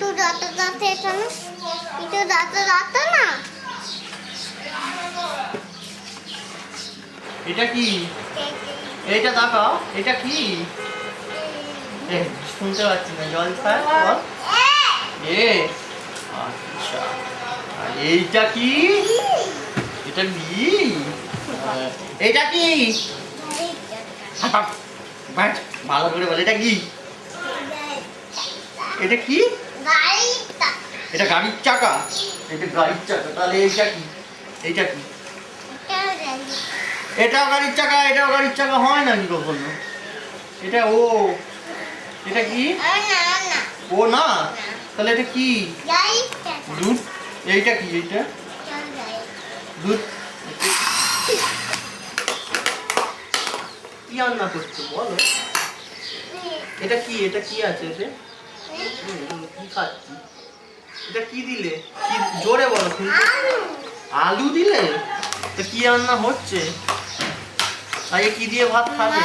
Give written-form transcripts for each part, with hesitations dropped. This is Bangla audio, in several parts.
একটু দাঁত দাঁত এটা না, একটু দাঁত দাঁত না। এটা কি? এইটা তাকাও, এটা কি? শুনতে পাচ্ছি না, জল খায় বল। এ আচ্ছা, আর এইটা কি? এটা কি? এটা কি? ভালো করে বল, এটা কি? এটা কি? এটা গাড়ির চাকা। এটা গাড়ির চাকা, তাহলে এইটা কি? এইটা কি? এটাও গাড়ির চাকা, এটাও গাড়ির চাকা হয় নাকি কখনো? এটা ও, এটা কি? ও না, তাহলে এটা কি? দুধ। এইটা কি? এইটা দুধ। কি রান্না করছো বলো? এটা কি? এটা কি আছে এতে? কি খাচ্ছি? এটা কি দিলে? কি জোরে বলো শুনতে। আলু দিলে? তো কি রান্না হচ্ছে? আর কি দিয়ে ভাত খাবে?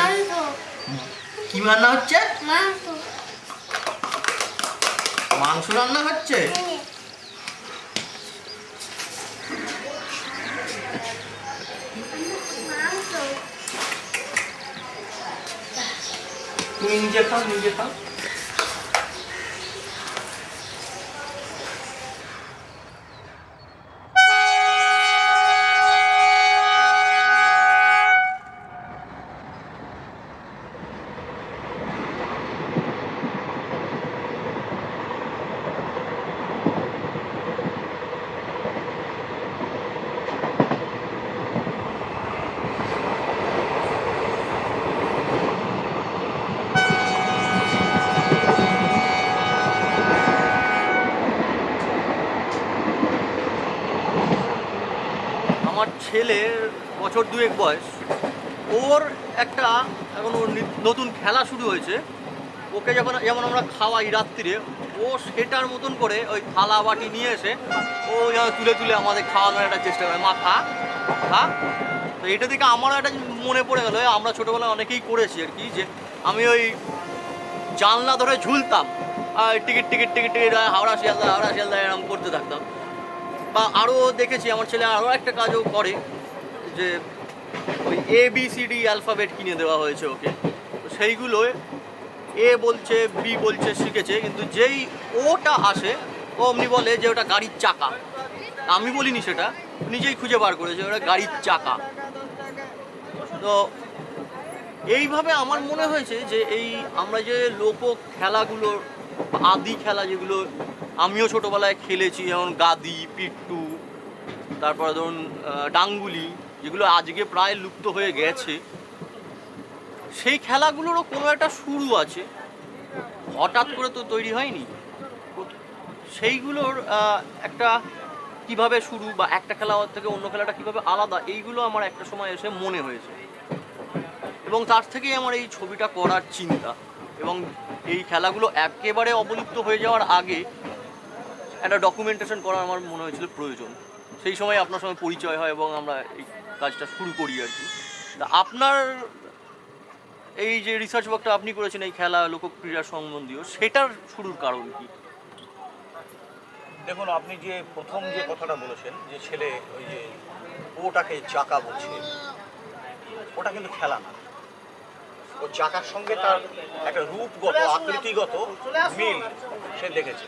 কি রান্না হচ্ছে? মাংস রান্না হচ্ছে। তুমি নিজে খাও, নিজে খাও। আমার ছেলের বছর দুয়েক বয়স, ওর একটা এখন ওর নতুন খেলা শুরু হয়েছে। ওকে যখন যেমন আমরা খাওয়াই রাত্রিরে, ও সেটার মতন করে ওই থালা বাটি নিয়ে এসে ও তুলে তুলে আমাদের খাওয়ানোর একটা চেষ্টা করে, মা খা খা। তো এটা দেখে আমারও একটা মনে পড়ে গেলো, আমরা ছোটোবেলায় অনেকেই করেছি আর কি, যে আমি ওই জানলা ধরে ঝুলতাম আর ticket ticket ticket ticket Howrah Sealdah এরকম করতে থাকতাম। বা আরও দেখেছি আমার ছেলে আরও একটা কাজও করে, যে ওই ABCD অ্যালফাবেট কিনে দেওয়া হয়েছে ওকে, তো সেইগুলোয় এ বলছে বি বলছে শিখেছে, কিন্তু যেই ওটা আসে ও অমনি বলে যে ওটা গাড়ির চাকা। আমি বলিনি, সেটা নিজেই খুঁজে বার করেছে ওটা গাড়ির চাকা। তো এইভাবে আমার মনে হয়েছে যে এই আমরা যে লোক খেলাগুলো, আদি খেলা যেগুলো আমিও ছোটোবেলায় খেলেছি, যেমন গাদি, পিট্টু, তারপরে ধরুন ডাঙ্গুলি, যেগুলো আজকে প্রায় লুপ্ত হয়ে গেছে, সেই খেলাগুলোরও কোনো একটা শুরু আছে, হঠাৎ করে তো তৈরি হয়নি। সেইগুলোর একটা কিভাবে শুরু, বা একটা খেলা থেকে অন্য খেলাটা কিভাবে আলাদা, এইগুলো আমার একটা সময় এসে মনে হয়েছে, এবং তার থেকেই আমার এই ছবিটা করার চিন্তা। এবং এই খেলাগুলো একেবারে অবলুপ্ত হয়ে যাওয়ার আগে একটা ডকুমেন্টেশন করা আমার মনে হয়েছিল প্রয়োজন। সেই সময় আপনার সঙ্গে পরিচয় হয় এবং আমরা এই কাজটা শুরু করি আর কি। তা আপনার এই যে রিসার্চ ওয়ার্কটা আপনি করেছেন এই খেলা লোকক্রীড়া সম্বন্ধীয়, সেটার শুরুর কারণ কি? দেখুন, আপনি যে প্রথম যে কথাটা বলেছেন যে ছেলে ওই যে ওটাকে চাকা বলছে, ওটা কিন্তু খেলা না। ও চাকার সঙ্গে তার একটা রূপগত আকৃতিগত মিল সে দেখেছে,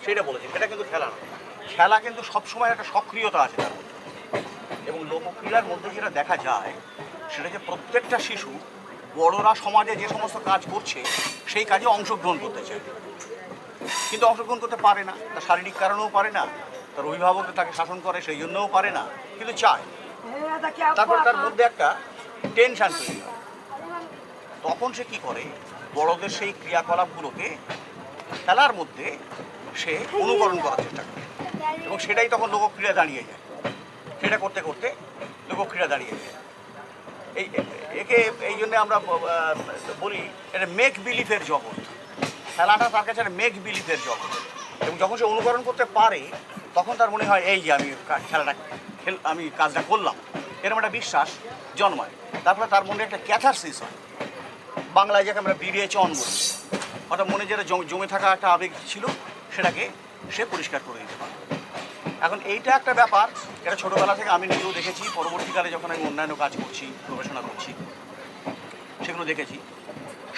সেটা বলেছে, সেটা কিন্তু খেলা না। খেলা কিন্তু সবসময় একটা সক্রিয়তা আছে তার মধ্যে, এবং লোকক্রীড়ার মধ্যে যেটা দেখা যায় সেটা যে প্রত্যেকটা শিশু বড়রা সমাজে যে সমস্ত কাজ করছে সেই কাজে অংশগ্রহণ করতে চায়, কিন্তু অংশগ্রহণ করতে পারে না। তার শারীরিক কারণেও পারে না, তার অভিভাবক তাকে শাসন করে সেই জন্যও পারে না, কিন্তু চায়। তারপরে তার মধ্যে একটা টেনশন তৈরি হয়। তখন সে কী করে, বড়দের সেই ক্রিয়াকলাপগুলোকে খেলার মধ্যে সে অনুকরণ করার চেষ্টা করে, এবং সেটাই তখন লোকক্রীড়া দাঁড়িয়ে যায়। সেটা করতে করতে লোকক্রীড়া দাঁড়িয়ে যায়। একে এই জন্যে আমরা বলি এটা মেক বিলিফের জগৎ। খেলাটা তার কাছে একটা মেক বিলিফের জগৎ, এবং যখন সে অনুকরণ করতে পারে তখন তার মনে হয় এই যে আমি আমি কাজটা করলাম, এরকম একটা বিশ্বাস জন্মায়। তারপরে তার মনে একটা ক্যাথারসিস হয়, বাংলায় যাকে আমরা বিরেচন বলি, অর্থাৎ মনে যেটা জমে থাকা একটা আবেগ ছিল সেটাকে সে পরিষ্কার করে দিতে পারে। এখন এইটা একটা ব্যাপার, এটা ছোটোবেলা থেকে আমি নিজেও দেখেছি, পরবর্তীকালে যখন আমি অন্যান্য কাজ করছি, গবেষণা করছি, সেগুলো দেখেছি।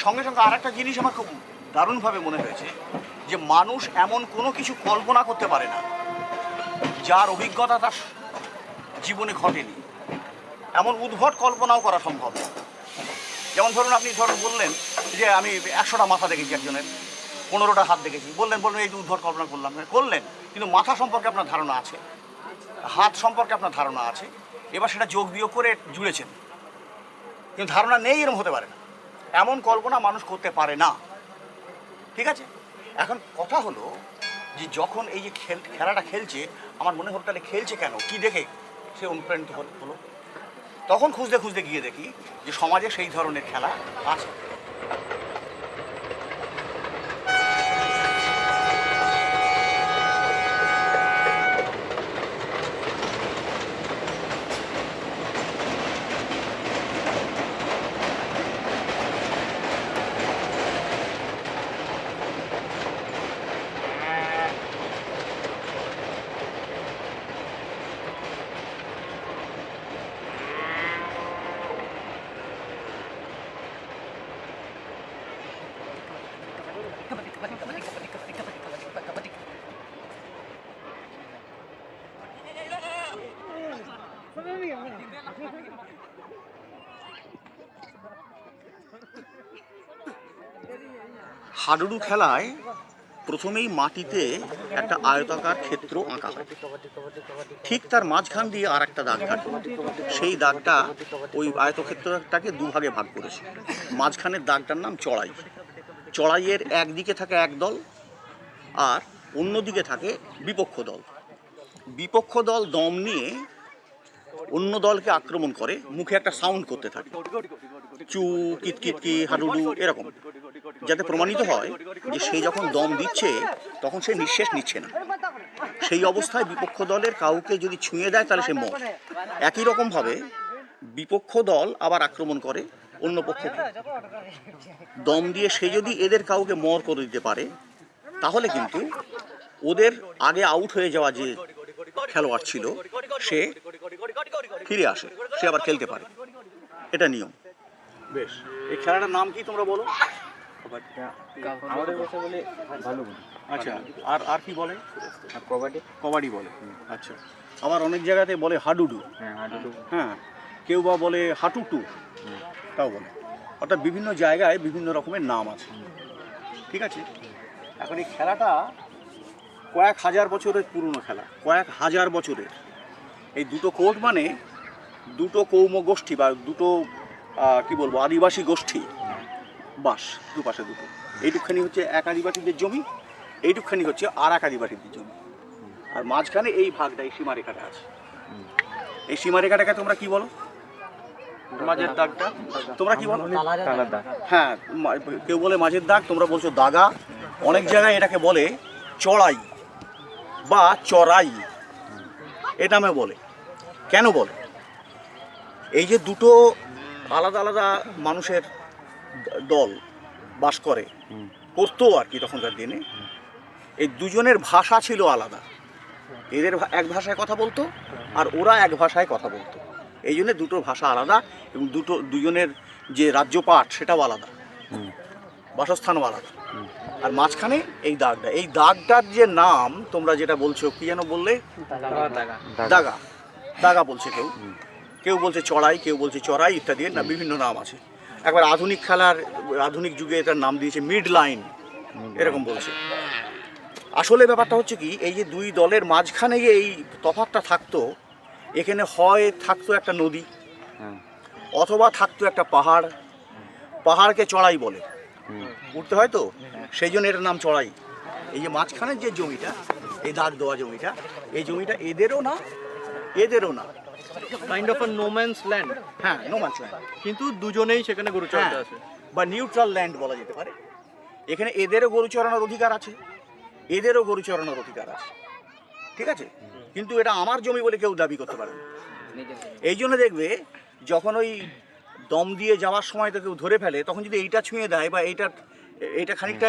সঙ্গে সঙ্গে আর একটা জিনিস আমার খুব দারুণভাবে মনে হয়েছে, যে মানুষ এমন কোনো কিছু কল্পনা করতে পারে না যার অভিজ্ঞতা তার জীবনে ঘটেনি। এমন উদ্ভট কল্পনাও করা সম্ভব না। যেমন আপনি বললেন যে আমি 100টা মাথা দেখেছি একজনের, 15টা হাত দেখেছি, বললেন এই যে উদ্ভট কল্পনা করলেন, কিন্তু মাথা সম্পর্কে আপনার ধারণা আছে, হাত সম্পর্কে আপনার ধারণা আছে, এবার সেটা যোগ বিয়োগ করে জুড়েছেন, কিন্তু ধারণা নেই এরকম হতে পারে না। এমন কল্পনা মানুষ করতে পারে না, ঠিক আছে? এখন কথা হলো যে যখন এই যে খেলাটা খেলছে, আমার মনে হলো তাহলে খেলছে কেন, কি দেখে সে অনুপ্রাণিত হলো, তখন খুঁজতে খুঁজতে গিয়ে দেখি যে সমাজে সেই ধরনের খেলা আছে। হাডুডু খেলায় প্রথমেই মাটিতে একটা আয়তাকার ক্ষেত্র আঁকা হয়, ঠিক তার মাঝখান দিয়ে আর একটা দাগ কাটে। সেই দাগটা ওই আয়তক্ষেত্রটাকে দুভাগে ভাগ করেছে। মাঝখানের দাগটার নাম চড়াই। চড়াইয়ের একদিকে থাকে এক দল আর অন্যদিকে থাকে বিপক্ষ দল। বিপক্ষ দল দম নিয়ে অন্য দলকে আক্রমণ করে, মুখে একটা সাউন্ড করতে থাকে, চু কিতকিতকি হাডুডু এরকম, যাতে প্রমাণিত হয় যে সে যখন দম দিচ্ছে তখন সে নিঃশ্বাস নিচ্ছে না। সেই অবস্থায় বিপক্ষ দলের কাউকে যদি ছুঁয়ে দেয় তাহলে সে মর। একই রকমভাবে বিপক্ষ দল আবার আক্রমণ করে অন্য পক্ষকে, দম দিয়ে সে যদি এদের কাউকে মর করে দিতে পারে তাহলে কিন্তু ওদের আগে আউট হয়ে যাওয়া যে খেলোয়াড় ছিল সে ফিরে আসে, সে আবার খেলতে পারে। এটা নিয়ম। বেশ, এই খেলাটার নাম কি তোমরা বলো? আমাদের ভাষা বলে ভালুগুড়ি। আচ্ছা, আর কি বলে? কবাডি। কবাডি বলে। আচ্ছা, আবার অনেক জায়গাতে বলে হাডুডু। হ্যাঁ, হাডুডু। হ্যাঁ, কেউ বা বলে হাটুটু, তাও বলে। অর্থাৎ বিভিন্ন জায়গায় বিভিন্ন রকমের নাম আছে, ঠিক আছে? এখন এই খেলাটা কয়েক হাজার বছরের পুরনো খেলা, কয়েক হাজার বছরের। এই দুটো কোর্ট মানে দুটো কৌম গোষ্ঠী বা দুটো কি বলবো আদিবাসী গোষ্ঠী বাস, দুপাশে দুটো। এইটুকখানি হচ্ছে এক আদিবাসীদের জমি, এইটুকখানি হচ্ছে আর এক আদিবাসীদের জমি, আর মাঝখানে এই ভাগটা, এই সীমারেখাটা আছে। এই সীমারেখাটাকে তোমরা কি বলো? মাঝের দাগটা তোমরা কি বলো? তালার দাগ। হ্যাঁ, কেউ বলে মাঝের দাগ, তোমরা বলছো দাগা। অনেক জায়গায় এটাকে বলে চড়াই বা চড়াই, এ নামে বলে। কেন বলে? এই যে দুটো আলাদা আলাদা মানুষের দল বাস করতো আর কি তখনকার দিনে, এই দুজনের ভাষা ছিল আলাদা। এদের এক ভাষায় কথা বলতো আর ওরা এক ভাষায় কথা বলতো, এই জন্য দুটো ভাষা আলাদা এবং দুজনের যে রাজ্যপাট সেটাও আলাদা, বাসস্থানও আলাদা। আর মাঝখানে এই দাগটা, এই দাগটার যে নাম তোমরা যেটা বলছো কি যেন বললে? দাগা। দাগা বলছে কেউ, কেউ বলছে চড়াই, কেউ বলছে চড়াই ইত্যাদি, না বিভিন্ন নাম আছে। একবার আধুনিক খেলার আধুনিক যুগে এটার নাম দিয়েছে মিড লাইন, এরকম বলছে। আসলে ব্যাপারটা হচ্ছে কি, এই যে দুই দলের মাঝখানে যে এই তফাৎটা থাকতো, এখানে হয় থাকতো একটা নদী অথবা থাকতো একটা পাহাড়। পাহাড়কে চড়াই বলে, উঠতে হয় তো, সেই জন্য এটার নাম চড়াই। এই যে মাঝখানের যে জমিটা, এই দাগ দেওয়া জমিটা, এই জমিটা এদেরও না এদেরও না, kind of a no man's land. হ্যাঁ, নো ম্যানস ল্যান্ড, কিন্তু দুজনেই সেখানে গরু চড়াতে আছে, বা নিউট্রাল ল্যান্ড বলা যেতে পারে। এখানে এদেরও গরু চড়ানোর অধিকার আছে, এদেরও গরু চড়ানোর অধিকার আছে, ঠিক আছে? কিন্তু এটা আমার জমি বলে কেউ দাবি করতে পারে না। এই জন্য দেখবে যখন ওই দম দিয়ে যাওয়ার সময় তো কেউ ধরে ফেলে, তখন যদি এইটা ছুঁয়ে দেয় বা এইটা খানিকটা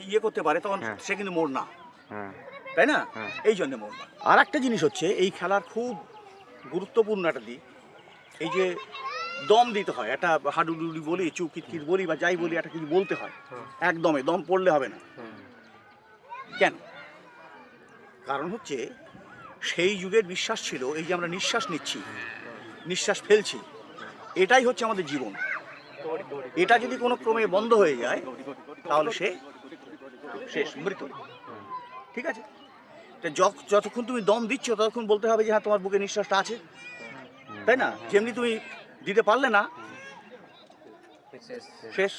ইয়ে করতে পারে, তখন সে কিন্তু মোর না, হ্যাঁ তাই না? হ্যাঁ। এই জন্য মরলাম। আর একটা জিনিস হচ্ছে এই খেলার খুব গুরুত্বপূর্ণ একটা দিক, এই যে দম দিতে হয়, একটা হাডুডুডি বলি, চুকিটকিট বলি বা যাই বলি, একটা কিছু বলতে হয় একদমে, দম পড়লে হবে না। কেন? কারণ হচ্ছে সেই যুগের বিশ্বাস ছিল এই যে আমরা নিঃশ্বাস নিচ্ছি, নিঃশ্বাস ফেলছি, এটাই হচ্ছে আমাদের জীবন। এটা যদি কোনো ক্রমে বন্ধ হয়ে যায় তাহলে সে শেষ, মৃত। ঠিক আছে? তো যতক্ষণ তুমি দম দিচ্ছ ততক্ষণ বলতে হবে যে হ্যাঁ তোমার বুকে নিঃশ্বাসটা আছে, তাই না? যেমনি তুমি দিতে পারলে না, শেষ।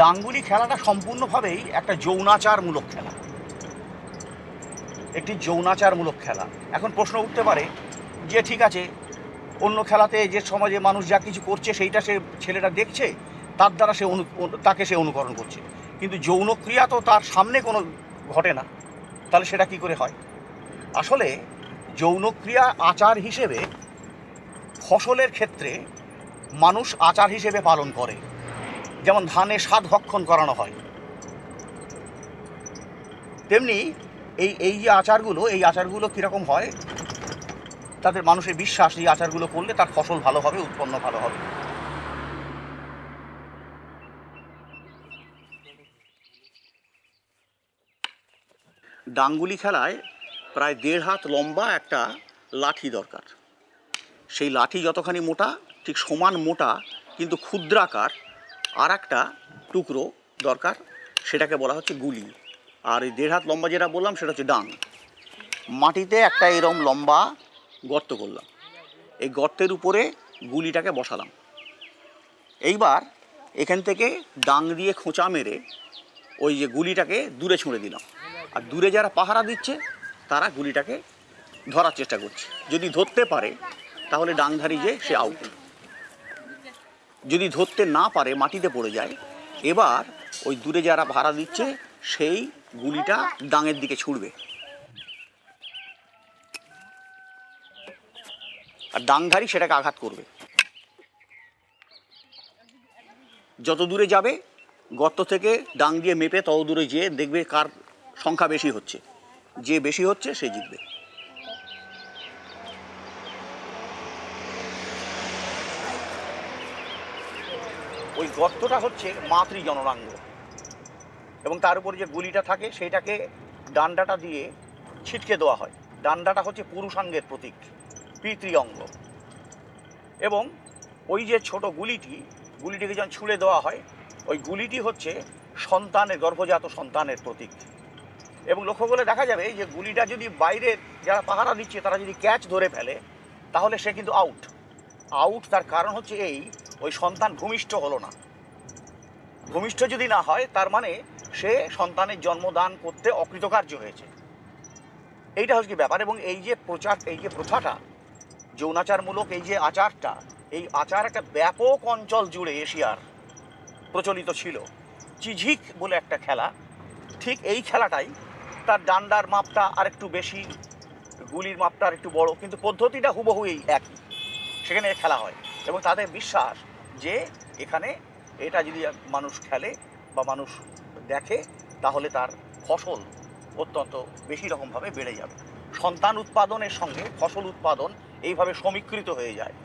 ডাঙ্গুলি খেলাটা সম্পূর্ণভাবেই একটা যৌনাচারমূলক খেলা, একটি যৌনাচারমূলক খেলা। এখন প্রশ্ন উঠতে পারে যে ঠিক আছে, অন্য খেলাতে যে সমাজে মানুষ যা কিছু করছে সেইটা সে ছেলেটা দেখছে, তার দ্বারা সে তাকে সে অনুকরণ করছে, কিন্তু যৌনক্রিয়া তো তার সামনে কোনো ঘটে না, তাহলে সেটা কি করে হয়? আসলে যৌনক্রিয়া আচার হিসেবে ফসলের ক্ষেত্রে মানুষ আচার হিসেবে পালন করে, যেমন ধানে স্বাদ ভক্ষণ করানো হয়, তেমনি এই যে আচারগুলো, এই আচারগুলো কীরকম হয়, তাদের মানুষের বিশ্বাস এই আচারগুলো করলে তার ফসল ভালো হবে, উৎপন্ন ভালো হবে। ডাঙ্গুলি খেলায় প্রায় 1.5 হাত লম্বা একটা লাঠি দরকার। সেই লাঠি যতখানি মোটা, ঠিক সমান মোটা কিন্তু ক্ষুদ্রাকার আর একটা টুকরো দরকার, সেটাকে বলা হচ্ছে গুলি। আর এই 1.5 হাত লম্বা যেটা বললাম সেটা হচ্ছে ডাং। মাটিতে একটা এরম লম্বা গর্ত করলাম, এই গর্তের উপরে গুলিটাকে বসালাম। এইবার এখান থেকে ডাং দিয়ে খোঁচা মেরে ওই যে গুলিটাকে দূরে ছুঁড়ে দিলাম, আর দূরে যারা পাহারা দিচ্ছে তারা গুলিটাকে ধরার চেষ্টা করছে। যদি ধরতে পারে তাহলে ডাংধারী যে সে আউট, যদি ধরতে না পারে মাটিতে পড়ে যায়, এবার ওই দূরে যারা পাহারা দিচ্ছে সেই গুলিটা ডাঙের দিকে ছুঁড়বে, আর ডাংধারী সেটাকে আঘাত করবে। যত দূরে যাবে গর্ত থেকে ডাং দিয়ে মেপে তত দূরে যেয়ে দেখবে কার সংখ্যা বেশি হচ্ছে, যে বেশি হচ্ছে সে জিতবে। ওই গর্তটা হচ্ছে মাতৃ জননাঙ্গ, এবং তার উপরে যে গুলিটা থাকে সেইটাকে ডান্ডাটা দিয়ে ছিটকে দেওয়া হয়। ডান্ডাটা হচ্ছে পুরুষাঙ্গের প্রতীক, পিতৃ অঙ্গ, এবং ওই যে ছোট গুলিটিকে যখন ছুঁড়ে দেওয়া হয়, ওই গুলিটি হচ্ছে সন্তানের, গর্ভজাত সন্তানের প্রতীক। এবং লক্ষ্য করলে দেখা যাবে যে গুলিটা যদি বাইরের যারা পাহারা দিচ্ছে তারা যদি ক্যাচ ধরে ফেলে তাহলে সে কিন্তু আউট। তার কারণ হচ্ছে ওই সন্তান ভূমিষ্ঠ হলো না। ভূমিষ্ঠ যদি না হয় তার মানে সে সন্তানের জন্মদান করতে অকৃতকার্য হয়েছে। এইটা হচ্ছে ব্যাপার। এবং এই যে প্রথাটা, যৌনাচারমূলক এই যে আচারটা, এই আচার একটা ব্যাপক অঞ্চল জুড়ে এশিয়ার প্রচলিত ছিল। চিঝিক বলে একটা খেলা, ঠিক এই খেলাটাই, তার ডান্ডার মাপটা আর একটু বেশি, গুলির মাপটা আর একটু বড়, কিন্তু পদ্ধতিটা হুবহু এই একই, সেখানে খেলা হয়। এবং তাদের বিশ্বাস যে এখানে এটা যদি মানুষ খেলে বা মানুষ দেখে তাহলে তার ফসল অত্যন্ত বেশি রকমভাবে বেড়ে যাবে। সন্তান উৎপাদনের সঙ্গে ফসল উৎপাদন এইভাবে সমীকৃত হয়ে যায়।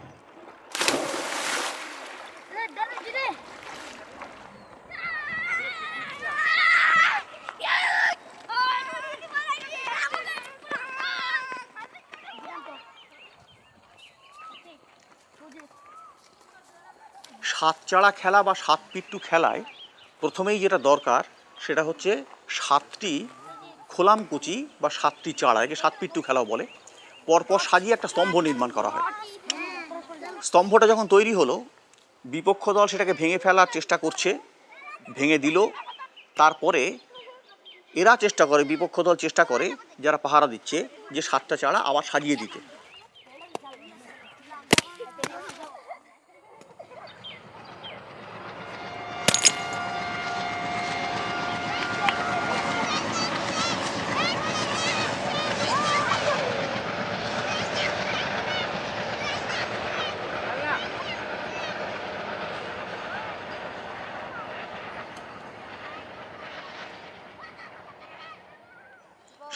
সাতচাড়া খেলা বা সাতপিট্টু খেলায় প্রথমেই যেটা দরকার সেটা হচ্ছে 7টি খোলামকুচি বা 7টি চাড়া, একে সাতপিট্টু খেলাও বলে, পরপর সাজিয়ে একটা স্তম্ভ নির্মাণ করা হয়। স্তম্ভটা যখন তৈরি হলো, বিপক্ষ দল সেটাকে ভেঙে ফেলার চেষ্টা করছে, ভেঙে দিল, তারপরে এরা চেষ্টা করে, বিপক্ষ দল চেষ্টা করে যারা পাহারা দিচ্ছে যে 7টা চারা আবার সাজিয়ে দিতে।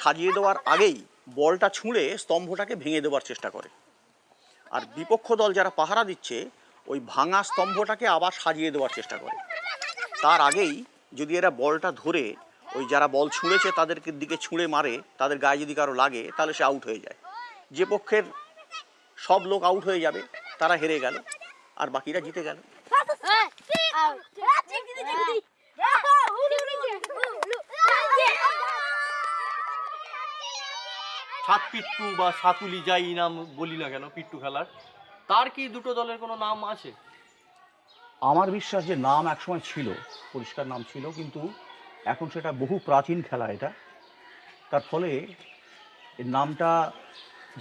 সাজিয়ে দেওয়ার আগেই বলটা ছুঁড়ে স্তম্ভটাকে ভেঙে দেওয়ার চেষ্টা করে। আর বিপক্ষ দল যারা পাহারা দিচ্ছে ওই ভাঙা স্তম্ভটাকে আবার সাজিয়ে দেওয়ার চেষ্টা করে। তার আগেই যদি এরা বলটা ধরে ওই যারা বল ছুঁড়েছে তাদের দিকে ছুঁড়ে মারে, তাদের গায়ে যদি কারো লাগে তাহলে সে আউট হয়ে যায়। যে পক্ষের সব লোক আউট হয়ে যাবে তারা হেরে গেল, আর বাকিরা জিতে গেল। সাত পিট্টু বা সাতুলি যাই নাম বলি না কেন পিট্টু খেলার, তার কি দুটো দলের কোনো নাম আছে? আমার বিশ্বাস যে নাম একসময় ছিল, পরিষ্কার নাম ছিল, কিন্তু এখন সেটা বহু প্রাচীন খেলা এটা। তার ফলে এর নামটা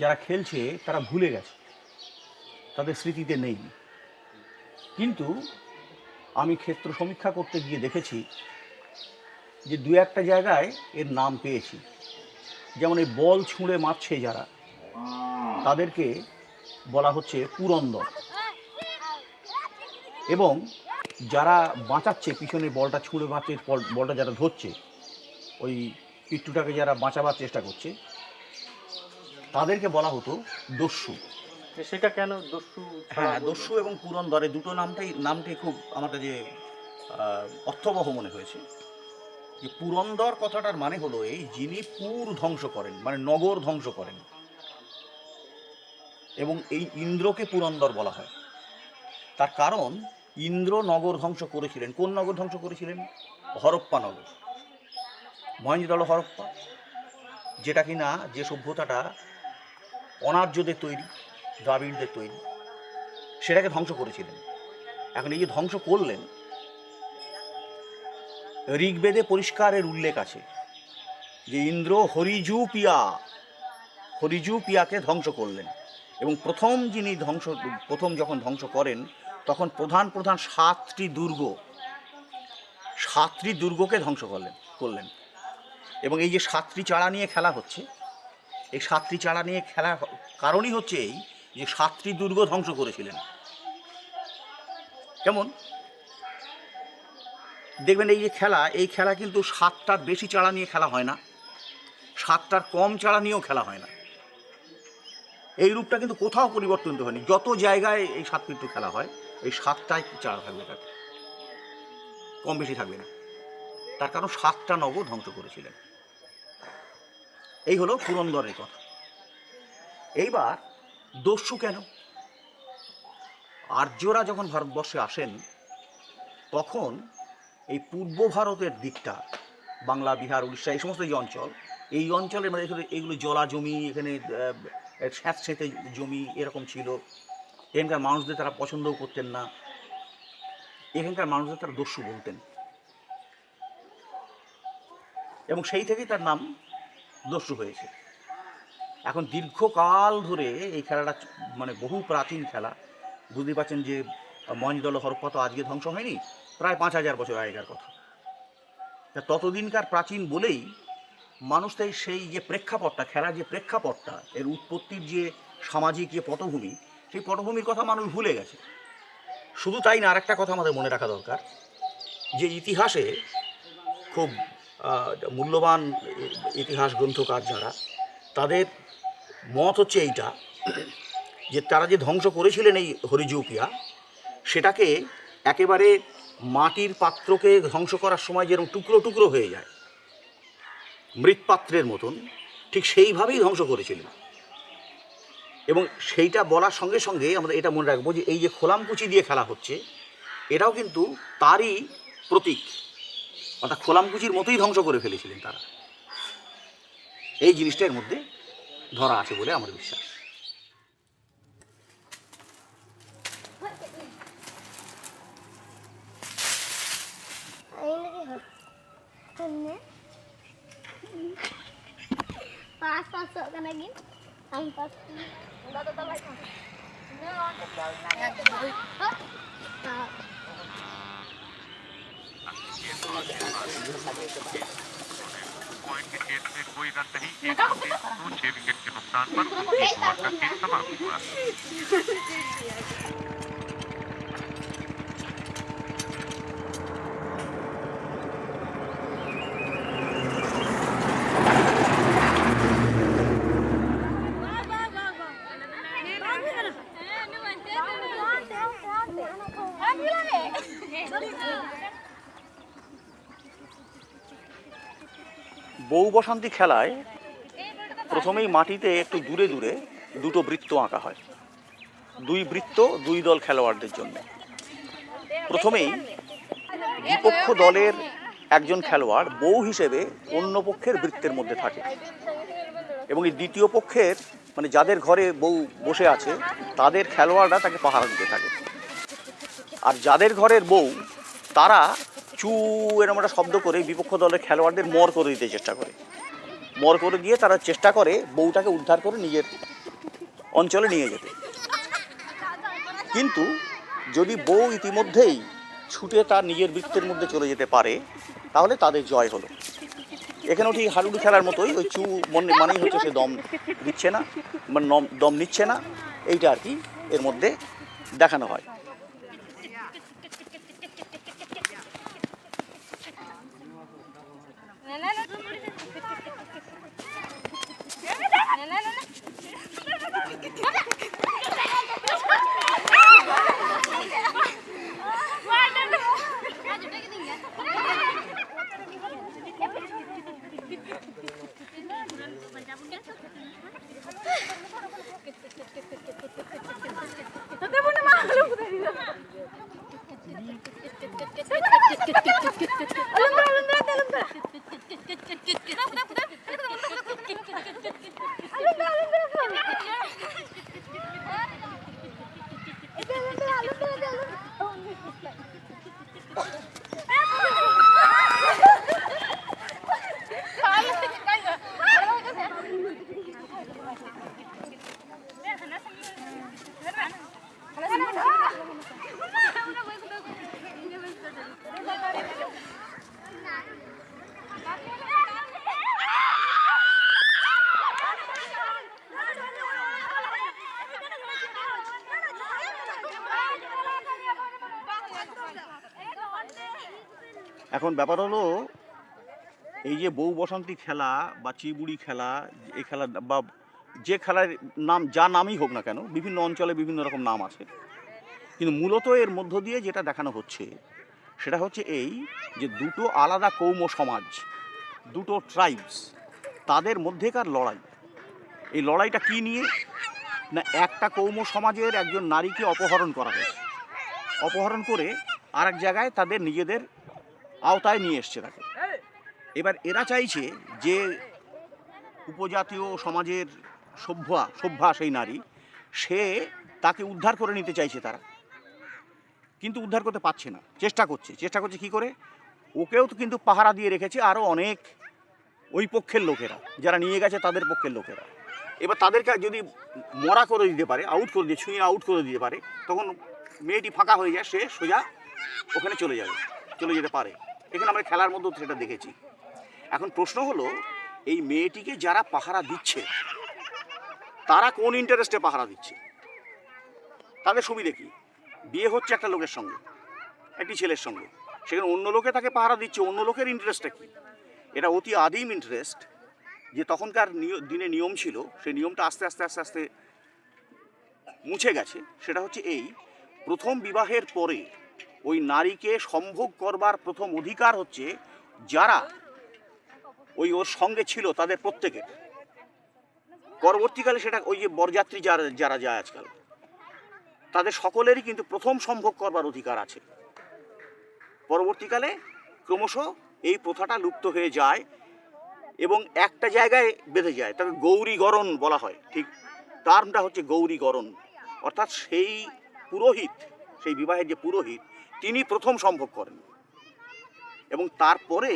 যারা খেলছে তারা ভুলে গেছে, তাদের স্মৃতিতে নেই। কিন্তু আমি ক্ষেত্র সমীক্ষা করতে গিয়ে দেখেছি যে 2-1টা জায়গায় এর নাম পেয়েছি। যেমন এই বল ছুঁড়ে মারছে যারা, তাদেরকে বলা হচ্ছে পুরন্দর, এবং যারা বাঁচাচ্ছে পিছনে বলটা ছুঁড়ে মারছে, বলটা যারা ধরছে ওই পিট্টুটাকে যারা বাঁচাবার চেষ্টা করছে তাদেরকে বলা হতো দস্যু। সেটা কেন দস্যু? হ্যাঁ, দস্যু এবং পুরন্দরে দুটো নামটাই খুব আমার কাছে অর্থবহ মনে হয়েছে। যে পুরন্দর কথাটার মানে হলো এই, যিনি পুর ধ্বংস করেন, মানে নগর ধ্বংস করেন, এবং এই ইন্দ্রকে পুরন্দর বলা হয়। তার কারণ ইন্দ্র নগর ধ্বংস করেছিলেন। কোন নগর ধ্বংস করেছিলেন? হরপ্পা নগর, মহেঞ্জোদড়ো হরপ্পা, যেটা কিনা যে সভ্যতাটা অনার্যদের তৈরি, দ্রাবিড়দের তৈরি, সেটাকে ধ্বংস করেছিলেন। এখন এই যে ধ্বংস করলেন, ঋগ্বেদে পরিষ্কারের উল্লেখ আছে যে ইন্দ্র হরিজু পিয়াকে ধ্বংস করলেন। এবং প্রথম যখন ধ্বংস করেন তখন প্রধান 7টি দুর্গকে ধ্বংস করলেন। এবং এই যে 7টি চারা নিয়ে খেলা হচ্ছে, এই 7টি চারা নিয়ে খেলার কারণই হচ্ছে এই যে 7টি দুর্গ ধ্বংস করেছিলেন। কেমন দেখবেন এই খেলা কিন্তু 7টার বেশি চারা নিয়ে খেলা হয় না, 7টার কম চারা নিয়েও খেলা হয় না। এই রূপটা কিন্তু কোথাও পরিবর্তন হয়নি। যত জায়গায় এই 7 পিট্টু খেলা হয়, এই 7টাই চারা থাকবে, তাতে কম বেশি থাকবে না। তার কারণ 7টা নগর ধ্বংস করেছিলেন। এই হলো পুরন্দরের কথা। এইবার দস্যু কেন? আর্যরা যখন ভারতবর্ষে আসেন তখন এই পূর্ব ভারতের দিকটা, বাংলা, বিহার, উড়িষ্যা, এই সমস্ত যে অঞ্চল, এই অঞ্চলের মানে এগুলো জলা জমি, এখানে স্যাঁতস্যাঁতে জমি এরকম ছিল। এখানকার মানুষদের তারা পছন্দও করতেন না, এখানকার মানুষদের তারা দস্যু বলতেন, এবং সেই থেকেই তার নাম দস্যু হয়েছে। এখন দীর্ঘকাল ধরে এই খেলাটা মানে বহু প্রাচীন খেলা। বুঝতে পারছেন যে মহেঞ্জোদড়ো হরপ্পা তো আজকে ধ্বংস হয়নি, প্রায় 5000 বছর আগেকার কথা। তা ততদিনকার প্রাচীন বলেই মানুষ তাই সেই যে প্রেক্ষাপটটা, খেলার যে প্রেক্ষাপটটা, এর উৎপত্তির যে সামাজিক যে পটভূমি, সেই পটভূমির কথা মানুষ ভুলে গেছে। শুধু তাই না, আরেকটা কথা আমাদের মনে রাখা দরকার, যে ইতিহাসে খুব মূল্যবান ইতিহাস গ্রন্থকার যারা, তাদের মত হচ্ছে এইটা, যে তারা যে ধ্বংস করেছিলেন এই হরিজুপিয়া, সেটাকে একেবারে মাটির পাত্রকে ধ্বংস করার সময় যেরকম টুকরো টুকরো হয়ে যায় মৃৎপাত্রের মতন, ঠিক সেইভাবেই ধ্বংস করেছিলেন। এবং সেইটা বলার সঙ্গে সঙ্গে আমরা এটা মনে রাখবো যে এই যে খোলামকুচি দিয়ে খেলা হচ্ছে, এটাও কিন্তু তারই প্রতীক, অর্থাৎ খোলামকুচির মতোই ধ্বংস করে ফেলেছিলেন তারা। এই জিনিসটা এর মধ্যে ধরা আছে বলে আমার বিশ্বাস। 500 ka naging. Ang pas. Point के खेल में कोई रन नहीं, एक रन से 6 विकेट के नुकसान पर 19 ओवर का खेल समाप्त हुआ। বউ বসন্তী খেলায় প্রথমেই মাটিতে একটু দূরে দূরে দুটো বৃত্ত আঁকা হয়, দুই বৃত্ত দুই দল খেলোয়াড়দের জন্য। প্রথমেই বিপক্ষ দলের একজন খেলোয়াড় বউ হিসেবে অন্য পক্ষের বৃত্তের মধ্যে থাকে এবং এই দ্বিতীয় পক্ষের মানে যাদের ঘরে বউ বসে আছে তাদের খেলোয়াড়রা তাকে পাহারা দিতে থাকে। আর যাদের ঘরের বউ তারা চু এরকম একটা শব্দ করে বিপক্ষ দলের খেলোয়াড়দের মর করে দিতে চেষ্টা করে। মর করে দিয়ে তারা চেষ্টা করে বউটাকে উদ্ধার করে নিজের অঞ্চলে নিয়ে যেতে। কিন্তু যদি বউ ইতিমধ্যেই ছুটে তার নিজের বৃত্তের মধ্যে চলে যেতে পারে তাহলে তাদের জয় হলো। এখানেও ঠিক হাডুডু খেলার মতোই ওই চু মানেই হচ্ছে সে দম দিচ্ছে না, মানে দম নিচ্ছে না, এইটা আর কি এর মধ্যে দেখানো হয়। এখন ব্যাপার হলো এই যে বউ বসন্তী খেলা বা চিবুড়ি খেলা, এই খেলা বা যে খেলার নাম যা নামই হোক না কেন বিভিন্ন অঞ্চলে বিভিন্ন রকম নাম আছে, কিন্তু মূলত এর মধ্য দিয়ে যেটা দেখানো হচ্ছে সেটা হচ্ছে এই যে দুটো আলাদা কৌম সমাজ, দুটো ট্রাইবস, তাদের মধ্যেকার লড়াই। এই লড়াইটা কি নিয়ে না, একটা কৌম সমাজের একজন নারীকে অপহরণ করা হয়েছে, অপহরণ করে আর এক জায়গায় তাদের নিজেদের আওতায় নিয়ে এসছে তাকে। এবার এরা চাইছে যে উপজাতীয় সমাজের সভ্যা সেই নারী, সে তাকে উদ্ধার করে নিতে চাইছে তারা, কিন্তু উদ্ধার করতে পারছে না, চেষ্টা করছে কি করে, ওকেও তো কিন্তু পাহারা দিয়ে রেখেছে আরও অনেক ওই পক্ষের লোকেরা, যারা নিয়ে গেছে তাদের পক্ষের লোকেরা। এবার তাদেরকে যদি মরা করে দিতে পারে, আউট করে দিয়ে ছুঁয়ে আউট করে দিতে পারে, তখন মেয়েটি ফাঁকা হয়ে যায়, সে সোজা ওখানে চলে যেতে পারে। এখানে আমরা খেলার মধ্যে সেটা দেখেছি। এখন প্রশ্ন হলো এই মেয়েটিকে যারা পাহারা দিচ্ছে তারা কোন ইন্টারেস্টে পাহারা দিচ্ছে, তাদের সুবিধে কি? বিয়ে হচ্ছে একটা লোকের সঙ্গে, একটি ছেলের সঙ্গে, সেখানে অন্য লোকে তাকে পাহারা দিচ্ছে, অন্য লোকের ইন্টারেস্টটা কি? এটা অতি আদিম ইন্টারেস্ট, যে তখনকার দিনে নিয়ম ছিল, সেই নিয়মটা আস্তে আস্তে মুছে গেছে। সেটা হচ্ছে এই, প্রথম বিবাহের পরে ওই নারীকে সম্ভোগ করবার প্রথম অধিকার হচ্ছে যারা ওর সঙ্গে ছিল তাদের প্রত্যেকের। পরবর্তীকালে সেটা ওই যে বরযাত্রী যারা যায় আজকাল, তাদের সকলেরই কিন্তু প্রথম সম্ভোগ করবার অধিকার আছে। পরবর্তীকালে ক্রমশ এই প্রথাটা লুপ্ত হয়ে যায় এবং একটা জায়গায় বেঁধে যায়, তাকে গৌরীগরণ বলা হয়। ঠিক টার্মটা হচ্ছে গৌরীগরণ, অর্থাৎ সেই পুরোহিত, সেই বিবাহের যে পুরোহিত, তিনি প্রথম সম্ভোগ করেন এবং তারপরে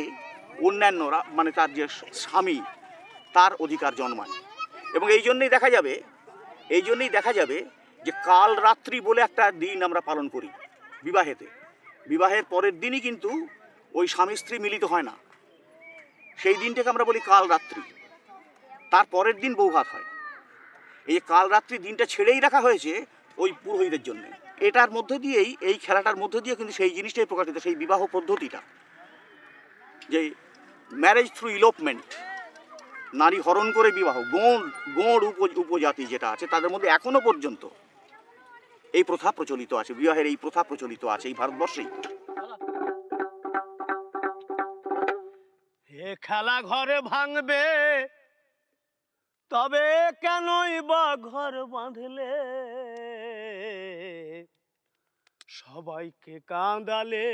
অন্যান্যরা, মানে তার যে স্বামী তার অধিকার জন্মায়। এবং এই জন্যই দেখা যাবে যে কাল রাত্রি বলে একটা দিন আমরা পালন করি বিবাহেতে। বিবাহের পরের দিনই কিন্তু ওই স্বামী স্ত্রী মিলিত হয় না, সেই দিনটাকে আমরা বলি কাল রাত্রি। তার পরের দিন বৌভাত হয়। এই যে কাল রাত্রি দিনটা ছেড়েই রাখা হয়েছে ওই পুরোহিতের জন্য। এটার মধ্যে দিয়েই, এই খেলাটার মধ্যে দিয়ে কিন্তু সেই জিনিসটাই প্রকাশিত, সেই বিবাহ পদ্ধতিটা, যে ম্যারেজ থ্রু ইলোপমেন্ট, নারী হরণ করে বিবাহ, গৌড় উপজাতি যেটা আছে তাদের মধ্যে এখনো পর্যন্ত এই প্রথা প্রচলিত আছে, বিবাহের এই প্রথা প্রচলিত আছে এই ভারতবর্ষেই। হে খেলা ঘরে ভাঙবে তবে কেনই বা ঘর বাঁধলে, সবাইকে কাঁদালে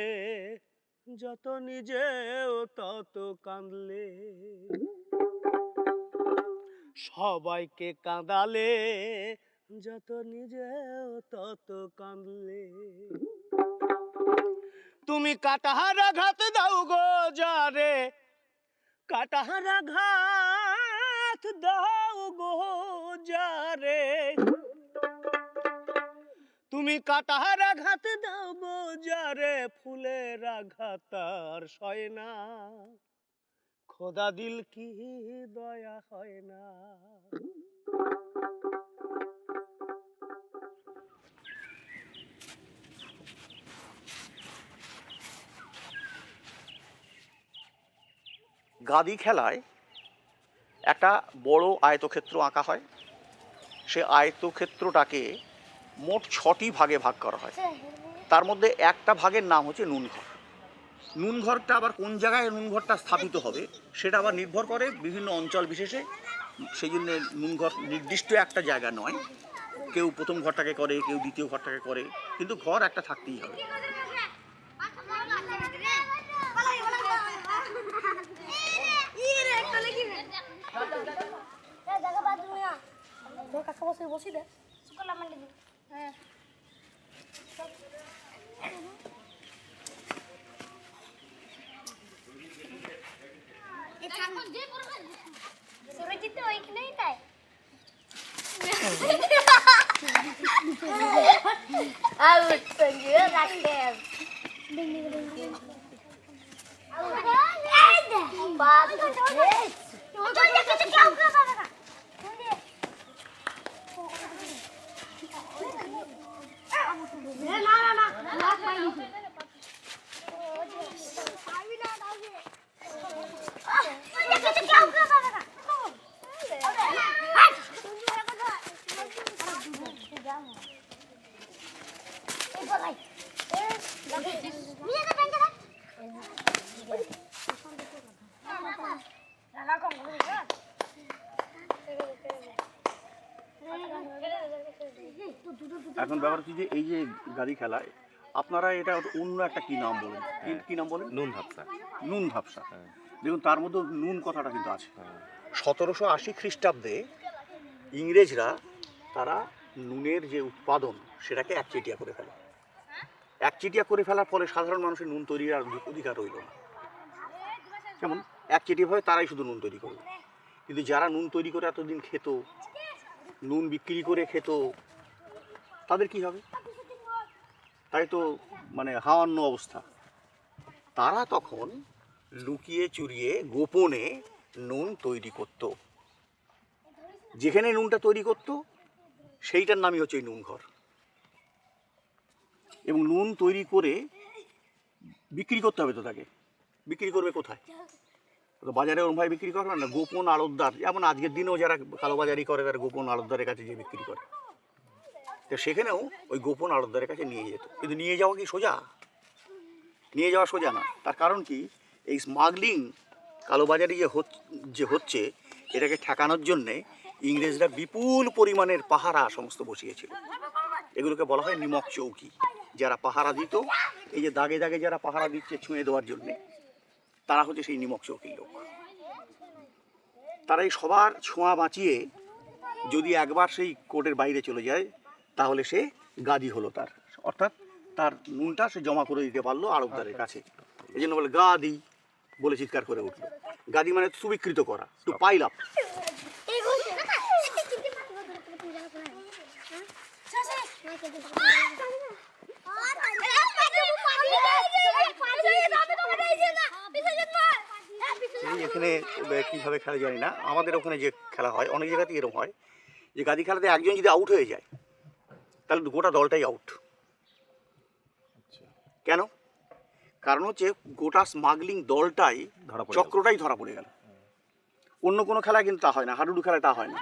যত নিজেও তত কাঁদলে, সবাইকে কাঁদালে যত নিজেও তত কাঁদলে। তুমি কাটাহার আঘাত দাও গো যারে, কাটাহার আঘাত দাও গো যারে, তুমি কাটাহার আঘাত দাও গো যারে, ফুলের আঘাত আর সয় না, খোদা দিল কি দয়া হয় না। গাদি খেলায় একটা বড় আয়তক্ষেত্র আঁকা হয়। সে আয়তক্ষেত্রটাকে মোট 6টি ভাগে ভাগ করা হয়। তার মধ্যে একটা ভাগের নাম হচ্ছে নুনঘর। নুনঘরটা আবার কোন জায়গায় নুনঘরটা স্থাপিত হবে সেটা আবার নির্ভর করে বিভিন্ন অঞ্চল বিশেষে। সেই জন্য নুনঘর নির্দিষ্ট একটা জায়গা নয়, কেউ প্রথম ঘরটাকে করে, কেউ দ্বিতীয় ঘরটাকে করে, কিন্তু ঘর একটা থাকতেই হবে। এখন ব্যাপার হচ্ছে যে এই যে গাড়ি খেলায় আপনারা এটা অন্য একটা কি নাম বলেন, কি নাম বলেন? নুন ধাপসা। নুন ধাপসা। দেখুন তার মধ্যে নুন কথাটা কিন্তু আছে। 1780 খ্রিস্টাব্দে ইংরেজরা তারা নুনের যে উৎপাদন সেটাকে একচেটিয়া করে ফেলে। একচেটিয়া করে ফেলার ফলে সাধারণ মানুষের নুন তৈরির আর অধিকার রইল না। যেমন একচেটিয়াভাবে তারাই শুধু নুন তৈরি করবে, কিন্তু যারা নুন তৈরি করে এতদিন খেত, নুন বিক্রি করে খেত, তাদের কি হবে? তাই তো মানে হাওয়ান্ন অবস্থা। তারা তখন লুকিয়ে চুরিয়ে গোপনে নুন তৈরি করত। যেখানে নুনটা তৈরি করত সেইটার নামই হচ্ছে নুন ঘর। এবং নুন তৈরি করে বিক্রি করতে হবে তো তাকে। বিক্রি করবে কোথায়? তো বাজারে ওরমভাবে বিক্রি করবে না, গোপন আড়তদার, যেমন আজকের দিনেও যারা কালোবাজারি করে তারা গোপন আড়তদারের কাছে যে বিক্রি করে, তো সেখানেও ওই গোপন আড়তদারের কাছে নিয়ে যেত। কিন্তু নিয়ে যাওয়া কি সোজা? নিয়ে যাওয়া সোজা না। তার কারণ কি, এই স্মাগলিং কালোবাজারি যে হচ্ছে এটাকে ঠেকানোর জন্যে ইংরেজরা বিপুল পরিমাণের পাহারা সমস্ত বসিয়েছিল। এগুলোকে বলা হয় নিমক চৌকি। যারা পাহারা দিত, এই যে দাগে দাগে যারা পাহারা দিচ্ছে ছুঁয়ে দেওয়ার জন্যে, তারা হচ্ছে সেই নিমক চৌকির লোক। তারা এই সবার ছোঁয়া বাঁচিয়ে যদি একবার সেই কোর্টের বাইরে চলে যায় তাহলে সে গাদি হলো তার, অর্থাৎ তার নুনটা সে জমা করে দিতে পারলো আড়তদারের কাছে। এই জন্য বলে গাদি। বলে চিৎকার করে উঠল। গাদি মানে সুবিকৃত করা, টু পাইল আপ। এখানে কীভাবে খেলা জানি না, আমাদের ওখানে যে খেলা হয় অনেক জায়গাতেই এরকম হয় যে গাদি খেলাতে একজন যদি আউট হয়ে যায় তাহলে গোটা দলটাই আউট। কেন? কারণ হচ্ছে গোটা স্মাগলিং দলটাই চক্রটাই ধরা পড়ে গেল। অন্য কোনো খেলায় কিন্তু তা হয় না, হাডুডু খেলায় তা হয় না।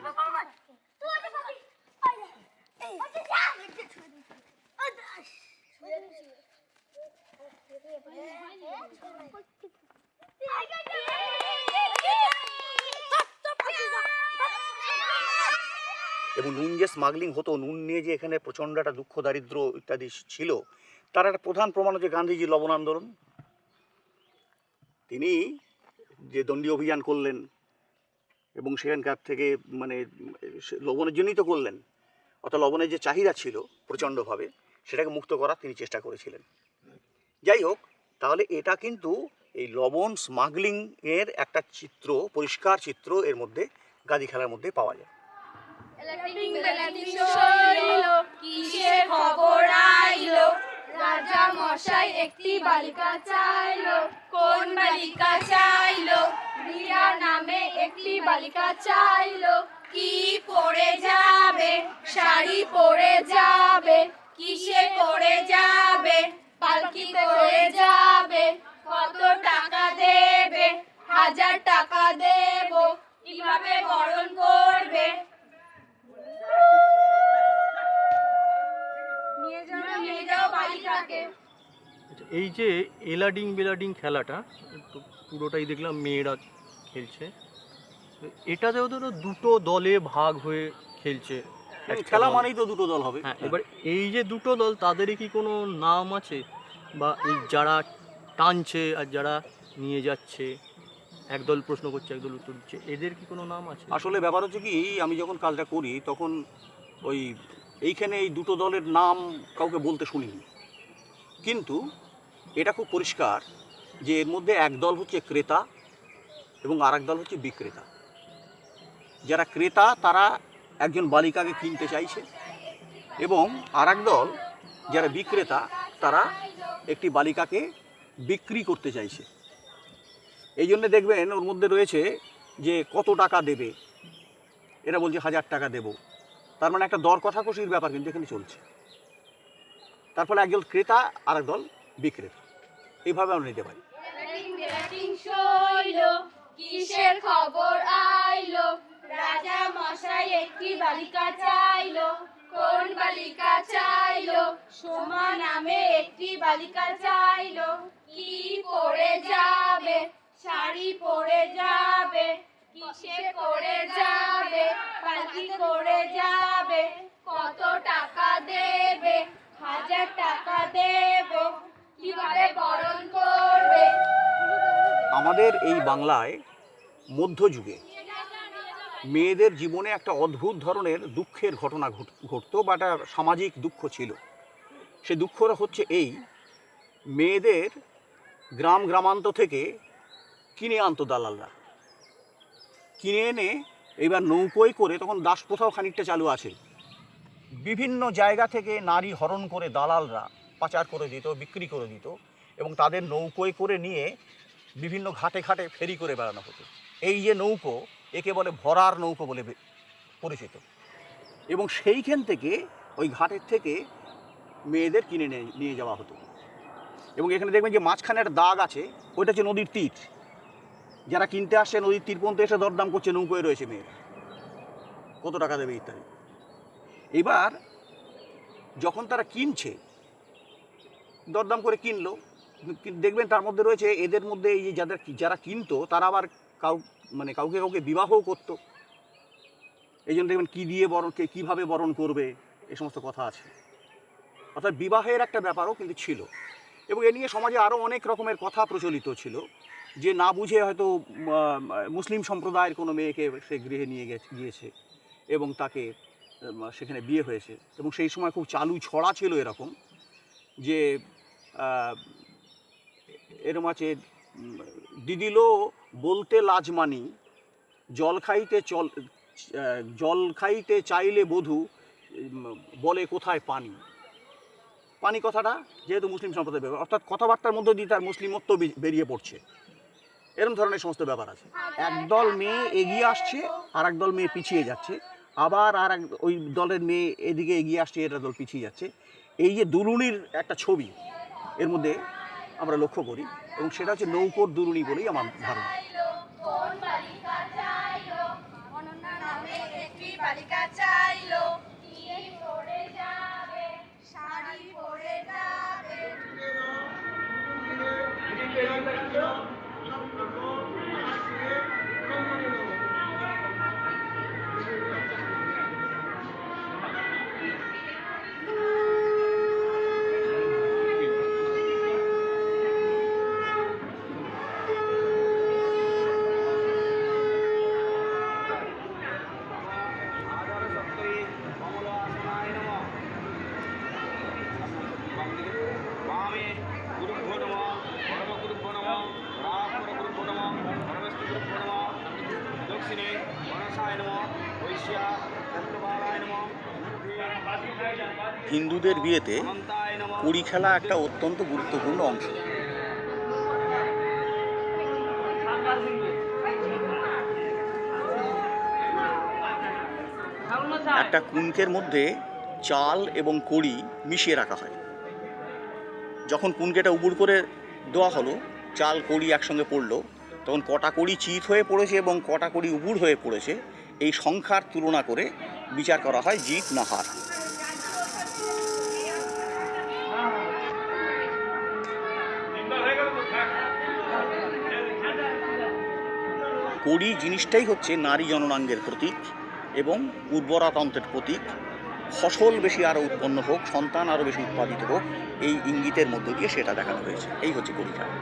এবং নুন যে স্মাগলিং হতো, নুন নিয়ে যে এখানে প্রচণ্ড একটা দুঃখ দারিদ্র ইত্যাদি ছিল, তার একটা প্রধান প্রমাণ হচ্ছে গান্ধীজি লবণ আন্দোলন। তিনি যে দণ্ডি অভিযান করলেন এবং সেখানকার থেকে মানে লবণের জন্যই তো করলেন, অর্থাৎ লবণের যে চাহিদা ছিল প্রচণ্ডভাবে সেটাকে মুক্ত করার তিনি চেষ্টা করেছিলেন। যাই হোক, তাহলে এটা কিন্তু এই লবণ স্মাগলিং এর একটা চিত্র, পরিষ্কার চিত্র এর মধ্যে গাদি খেলার মধ্যে পাওয়া যায়। কিসের খবর আইলো, রাজা মশাই একটি বালিকা চাইলো, কোন বালিকা চাইলো, রিয়া নামে একটি বালিকা চাইলো, কি পরে যাবে, শাড়ি পরে যাবে, কিসে করে যাবে, পালকিতে করে যাবে, কত টাকা দেবে, 1000 টাকা দেব, কিভাবে বরণ করবে, নিয়ে যাও বালিকাকে। এই যে এলাডিং বেলাডিং খেলাটা তো পুরোটাই দেখলাম মেয়েরা খেলছে। এটাতেও তো দুটো দলে ভাগ হয়ে খেলছে। খেলা মানেই তো দুটো দল হবে। হ্যাঁ, এবার এই যে দুটো দল তাদেরই কি কোনো নাম আছে, বা এই যারা টানছে আর যারা নিয়ে যাচ্ছে, একদল প্রশ্ন করছে একদল উত্তর দিচ্ছে, এদের কি কোনো নাম আছে? আসলে ব্যাপার হচ্ছে কি, আমি যখন কাজটা করি তখন ওই এইখানে এই দুটো দলের নাম কাউকে বলতে শুনিনি, কিন্তু এটা খুব পরিষ্কার যে এর মধ্যে এক দল হচ্ছে ক্রেতা এবং আর এক দল হচ্ছে বিক্রেতা। যারা ক্রেতা তারা একজন বালিকাকে কিনতে চাইছে, এবং আর এক দল যারা বিক্রেতা তারা একটি বালিকাকে বিক্রি করতে চাইছে। এই জন্য দেখবেন ওর মধ্যে রয়েছে যে কত টাকা দেবে, এরা বলছে 1000 টাকা দেব, তার মানে একটা দর কষাকষির ব্যাপার কিন্তু এখানে চলছে। তার ফলে একদল ক্রেতা আর একদল বিক্রেতা, এইভাবে আমরা নিতে পারি। কিসের খবর আইলো, রাজা মশাই একটি বালিকা চাইলো, কোন বালিকা চাইলো, সোমা নামে একটি বালিকা চাইলো, কি পরে যাবে, শাড়ি পরে যাবে, কিসে করে যাবে, পালকি করে যাবে, কত টাকা দেবে, 1000 টাকা দেব, কিভাবে বরণ করবে। আমাদের এই বাংলায় মধ্যযুগে মেয়েদের জীবনে একটা অদ্ভুত ধরনের দুঃখের ঘটনা ঘটতো, বা একটা সামাজিক দুঃখ ছিল। সে দুঃখটা হচ্ছে এই, মেয়েদের গ্রাম গ্রামান্ত থেকে কিনে আনতো দালালরা, কিনে এনে এবার নৌকোয় করে, তখন দাসপ্রথাও খানিকটা চালু আছে, বিভিন্ন জায়গা থেকে নারী হরণ করে দালালরা পাচার করে দিত, বিক্রি করে দিত, এবং তাদের নৌকোয় করে নিয়ে বিভিন্ন ঘাটে ঘাটে ফেরি করে বেড়ানো হতো। এই যে নৌকো, একে বলে ভরার নৌকো বলে পরিচিত, এবং সেইখান থেকে ওই ঘাটের থেকে মেয়েদের কিনে নিয়ে যাওয়া হতো। এবং এখানে দেখবেন যে মাঝখানে একটা দাগ আছে, ওইটা হচ্ছে নদীর তীর। যারা কিনতে আসছে নদীর তীর পর্যন্ত এসে দরদাম করছে, নৌকোয় রয়েছে মেয়েরা, কত টাকা দেবে ইত্যাদি। এবার যখন তারা কিনছে, দরদাম করে কিনলো, দেখবেন তার মধ্যে রয়েছে, এদের মধ্যে এই যে যারা কিনতো তারা আবার কাউকে কাউকে বিবাহও করতো। এই জন্য দেখবেন কী দিয়ে কীভাবে বরণ করবে, এই সমস্ত কথা আছে। অর্থাৎ বিবাহের একটা ব্যাপারও কিন্তু ছিল, এবং এ নিয়ে সমাজে আরও অনেক রকমের কথা প্রচলিত ছিল, যে না বুঝে হয়তো মুসলিম সম্প্রদায়ের কোনো মেয়েকে সে গৃহে নিয়ে গিয়েছে এবং তাকে সেখানে বিয়ে হয়েছে। এবং সেই সময় খুব চালু ছড়া ছিল এরকম, যে এরম আছে দিদিলো বলতে লাজ মানি, জল খাইতে চাইলে বধূ বলে কোথায় পানি। পানি কথাটা যেহেতু মুসলিম সম্প্রদায় ব্যাপার, অর্থাৎ কথাবার্তার মধ্যে দিয়ে তার মুসলিমত্ব বেরিয়ে পড়ছে, এরকম ধরনের সমস্ত ব্যাপার আছে। একদল মেয়ে এগিয়ে আসছে, আর একদল মেয়ে পিছিয়ে যাচ্ছে, আবার ওই দলের মেয়ে এদিকে এগিয়ে আসছে, এটা দল পিছিয়ে যাচ্ছে। এই যে দুলুনির একটা ছবি এর মধ্যে আমরা লক্ষ্য করি, এবং সেটা হচ্ছে নৌকোর দুলুনি বলেই আমার ধারণা। কোন বালিকা চাইলো অনন্যা নামে একটি বালিকা চাইলো, নিয়ে পড়ে যাবে শাড়ি পরে যাবে। হিন্দুদের বিয়েতে কড়ি খেলা একটা অত্যন্ত গুরুত্বপূর্ণ অংশ। একটা কুনকের মধ্যে চাল এবং কড়ি মিশিয়ে রাখা হয়। যখন কুনকেটা উবুড় করে দেওয়া হলো, চাল কড়ি একসঙ্গে পড়লো, তখন কটা কড়ি চিত হয়ে পড়েছে এবং কটা কড়ি উবুড় হয়ে পড়েছে এই সংখ্যার তুলনা করে বিচার করা হয় জিত না হার। কড়ি জিনিসটাই হচ্ছে নারী জননাঙ্গের প্রতীক এবং উর্বরাতন্ত্রের প্রতীক। ফসল বেশি আরও উৎপন্ন হোক, সন্তান আরও বেশি উৎপাদিত হোক, এই ইঙ্গিতের মধ্য দিয়ে সেটা দেখানো হয়েছে। এই হচ্ছে কড়ি খেলা।